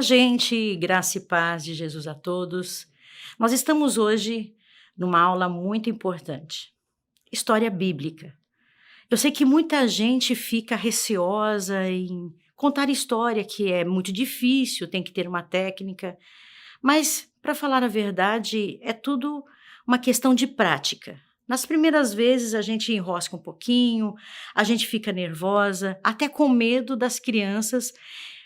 gente, graça e paz de Jesus a todos. Nós estamos hoje numa aula muito importante, história bíblica. Eu sei que muita gente fica receosa em contar história, que é muito difícil, tem que ter uma técnica, mas, para falar a verdade, é tudo uma questão de prática. Nas primeiras vezes a gente enrosca um pouquinho, a gente fica nervosa, até com medo das crianças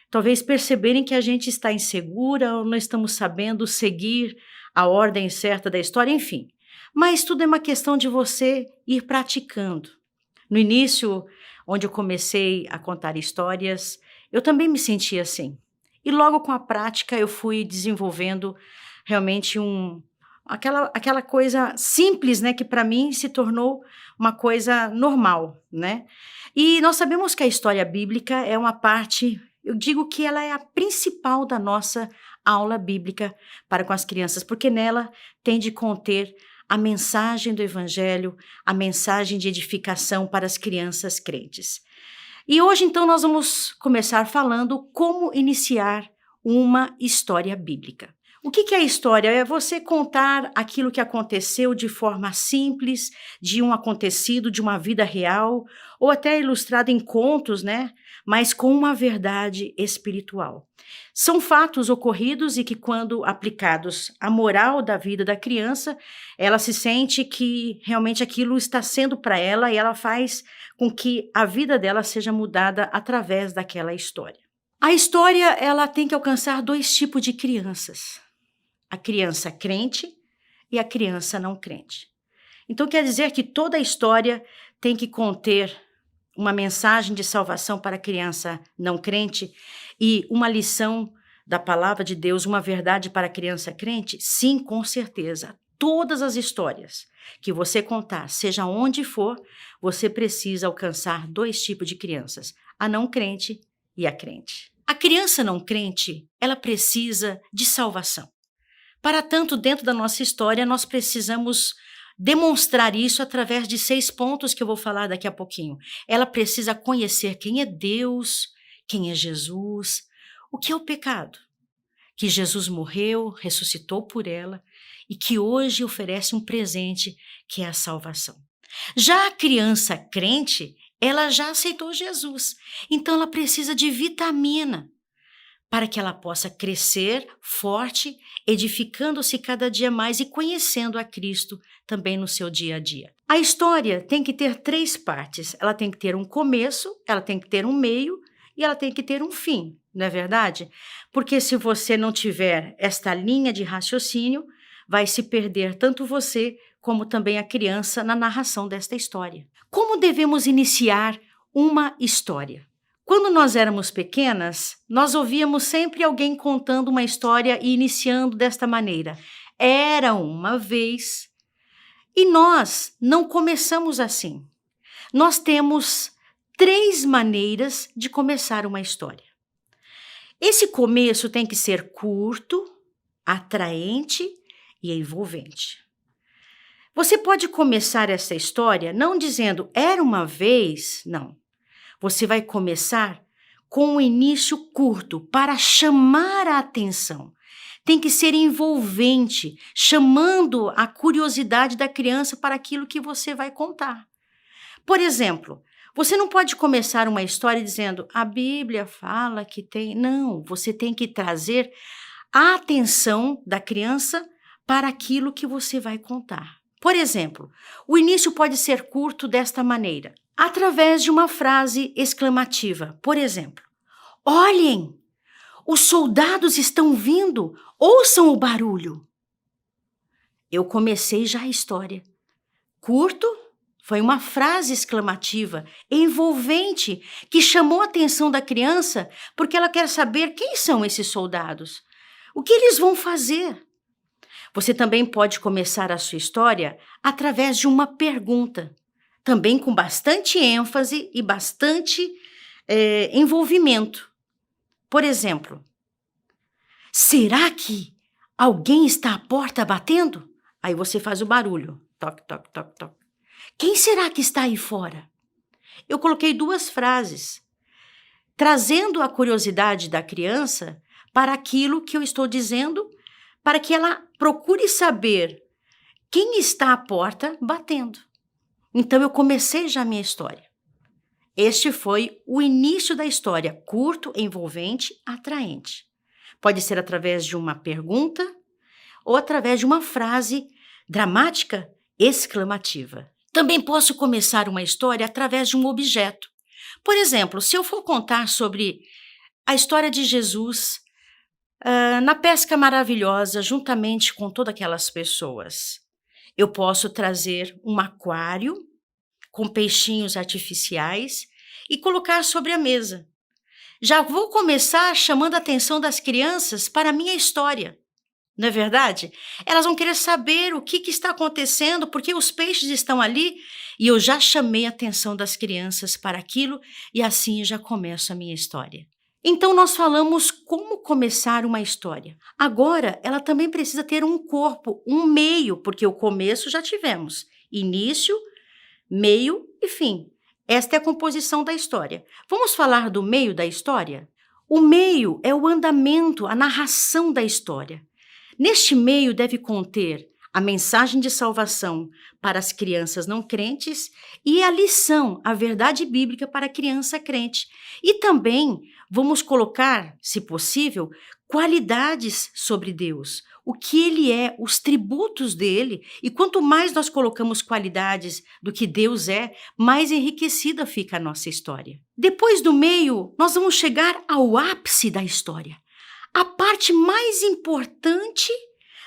talvez perceberem que a gente está insegura ou não estamos sabendo seguir a ordem certa da história, enfim. Mas tudo é uma questão de você ir praticando. No início, onde eu comecei a contar histórias, eu também me sentia assim. E logo com a prática eu fui desenvolvendo realmente aquela coisa simples, né, que para mim se tornou uma coisa normal, né? E nós sabemos que a história bíblica é uma parte, eu digo que ela é a principal da nossa aula bíblica para com as crianças, porque nela tem de conter a mensagem do evangelho, a mensagem de edificação para as crianças crentes. E hoje, então, nós vamos começar falando como iniciar uma história bíblica. O que é história? É você contar aquilo que aconteceu de forma simples, de um acontecido, de uma vida real, ou até ilustrado em contos, né? Mas com uma verdade espiritual. São fatos ocorridos e que, quando aplicados à moral da vida da criança, ela se sente que realmente aquilo está sendo para ela e ela faz com que a vida dela seja mudada através daquela história. A história, ela tem que alcançar dois tipos de crianças: a criança crente e a criança não crente. Então quer dizer que toda a história tem que conter uma mensagem de salvação para a criança não crente e uma lição da palavra de Deus, uma verdade para a criança crente? Sim, com certeza. Todas as histórias que você contar, seja onde for, você precisa alcançar dois tipos de crianças: a não crente e a crente. A criança não crente, ela precisa de salvação. Para tanto, dentro da nossa história, nós precisamos demonstrar isso através de 6 pontos que eu vou falar daqui a pouquinho. Ela precisa conhecer quem é Deus, quem é Jesus, o que é o pecado, que Jesus morreu, ressuscitou por ela e que hoje oferece um presente, que é a salvação. Já a criança crente, ela já aceitou Jesus, então ela precisa de vitamina para que ela possa crescer forte, edificando-se cada dia mais e conhecendo a Cristo também no seu dia a dia. A história tem que ter 3 partes. Ela tem que ter um começo, ela tem que ter um meio e ela tem que ter um fim, não é verdade? Porque se você não tiver esta linha de raciocínio, vai se perder tanto você como também a criança na narração desta história. Como devemos iniciar uma história? Quando nós éramos pequenas, nós ouvíamos sempre alguém contando uma história e iniciando desta maneira: era uma vez. E nós não começamos assim. Nós temos 3 maneiras de começar uma história. Esse começo tem que ser curto, atraente e envolvente. Você pode começar essa história não dizendo era uma vez, não. Você vai começar com um início curto para chamar a atenção. Tem que ser envolvente, chamando a curiosidade da criança para aquilo que você vai contar. Por exemplo, você não pode começar uma história dizendo a Bíblia fala que tem. Não, você tem que trazer a atenção da criança para aquilo que você vai contar. Por exemplo, o início pode ser curto desta maneira: através de uma frase exclamativa. Por exemplo, olhem, os soldados estão vindo, ouçam o barulho. Eu comecei já a história. Curto, foi uma frase exclamativa, envolvente, que chamou a atenção da criança porque ela quer saber quem são esses soldados, o que eles vão fazer. Você também pode começar a sua história através de uma pergunta, também com bastante ênfase e bastante envolvimento. Por exemplo, será que alguém está à porta batendo? Aí você faz o barulho. Toque, toque, toque, toque. Quem será que está aí fora? Eu coloquei 2 frases, trazendo a curiosidade da criança para aquilo que eu estou dizendo, para que ela procure saber quem está à porta batendo. Então eu comecei já a minha história. Este foi o início da história, curto, envolvente, atraente. Pode ser através de uma pergunta ou através de uma frase dramática, exclamativa. Também posso começar uma história através de um objeto. Por exemplo, se eu for contar sobre a história de Jesus na pesca maravilhosa, juntamente com todas aquelas pessoas, eu posso trazer um aquário com peixinhos artificiais e colocar sobre a mesa. Já vou começar chamando a atenção das crianças para a minha história. Não é verdade? Elas vão querer saber o que está acontecendo, porque os peixes estão ali, e eu já chamei a atenção das crianças para aquilo, e assim já começo a minha história. Então nós falamos como começar uma história. Agora, ela também precisa ter um corpo, um meio, porque o começo já tivemos. Início, meio e fim. Esta é a composição da história. Vamos falar do meio da história? O meio é o andamento, a narração da história. Neste meio deve conter a mensagem de salvação para as crianças não crentes e a lição, a verdade bíblica para a criança crente. E também vamos colocar, se possível, qualidades sobre Deus, o que Ele é, os tributos dele. E quanto mais nós colocamos qualidades do que Deus é, mais enriquecida fica a nossa história. Depois do meio, nós vamos chegar ao ápice da história. A parte mais importante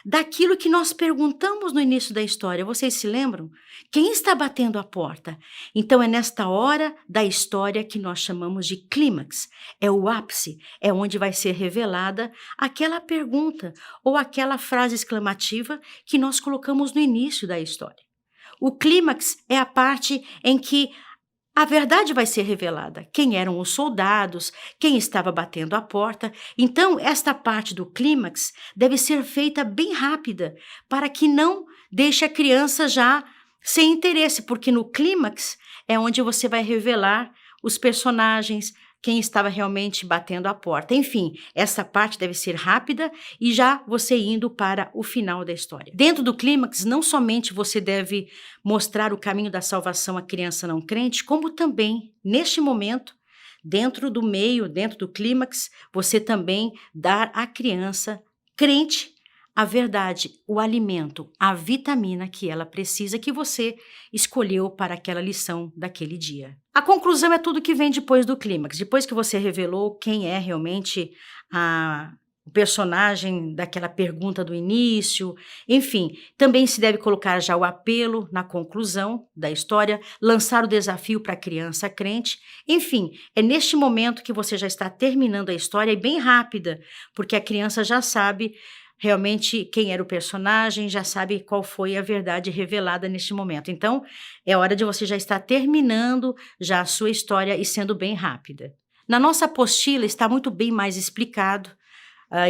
daquilo que nós perguntamos no início da história. Vocês se lembram? Quem está batendo a porta? Então é nesta hora da história que nós chamamos de clímax. É o ápice, é onde vai ser revelada aquela pergunta ou aquela frase exclamativa que nós colocamos no início da história. O clímax é a parte em que a verdade vai ser revelada. Quem eram os soldados, quem estava batendo a porta. Então, esta parte do clímax deve ser feita bem rápida, para que não deixe a criança já sem interesse, porque no clímax é onde você vai revelar os personagens, quem estava realmente batendo a porta. Enfim, essa parte deve ser rápida e já você indo para o final da história. Dentro do clímax, não somente você deve mostrar o caminho da salvação à criança não crente, como também, neste momento, dentro do meio, dentro do clímax, você também dar à criança crente a verdade, o alimento, a vitamina que ela precisa, que você escolheu para aquela lição daquele dia. A conclusão é tudo que vem depois do clímax. Depois que você revelou quem é realmente o personagem daquela pergunta do início, enfim, também se deve colocar já o apelo na conclusão da história, lançar o desafio para a criança crente. Enfim, é neste momento que você já está terminando a história, e bem rápida, porque a criança já sabe realmente quem era o personagem, já sabe qual foi a verdade revelada neste momento. Então, é hora de você já estar terminando já a sua história e sendo bem rápida. Na nossa apostila está muito bem mais explicado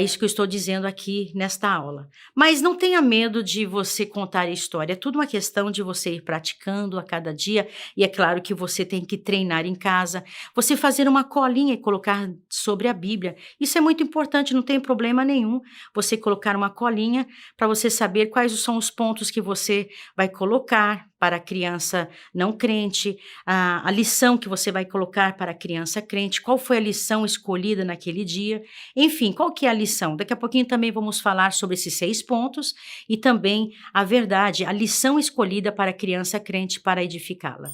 isso que eu estou dizendo aqui nesta aula. Mas não tenha medo de você contar a história, é tudo uma questão de você ir praticando a cada dia, e é claro que você tem que treinar em casa, você fazer uma colinha e colocar sobre a Bíblia. Isso é muito importante, não tem problema nenhum você colocar uma colinha para você saber quais são os pontos que você vai colocar para a criança não crente, a lição que você vai colocar para a criança crente, qual foi a lição escolhida naquele dia, enfim, qual que é a lição? Daqui a pouquinho também vamos falar sobre esses 6 pontos e também a verdade, a lição escolhida para a criança crente para edificá-la.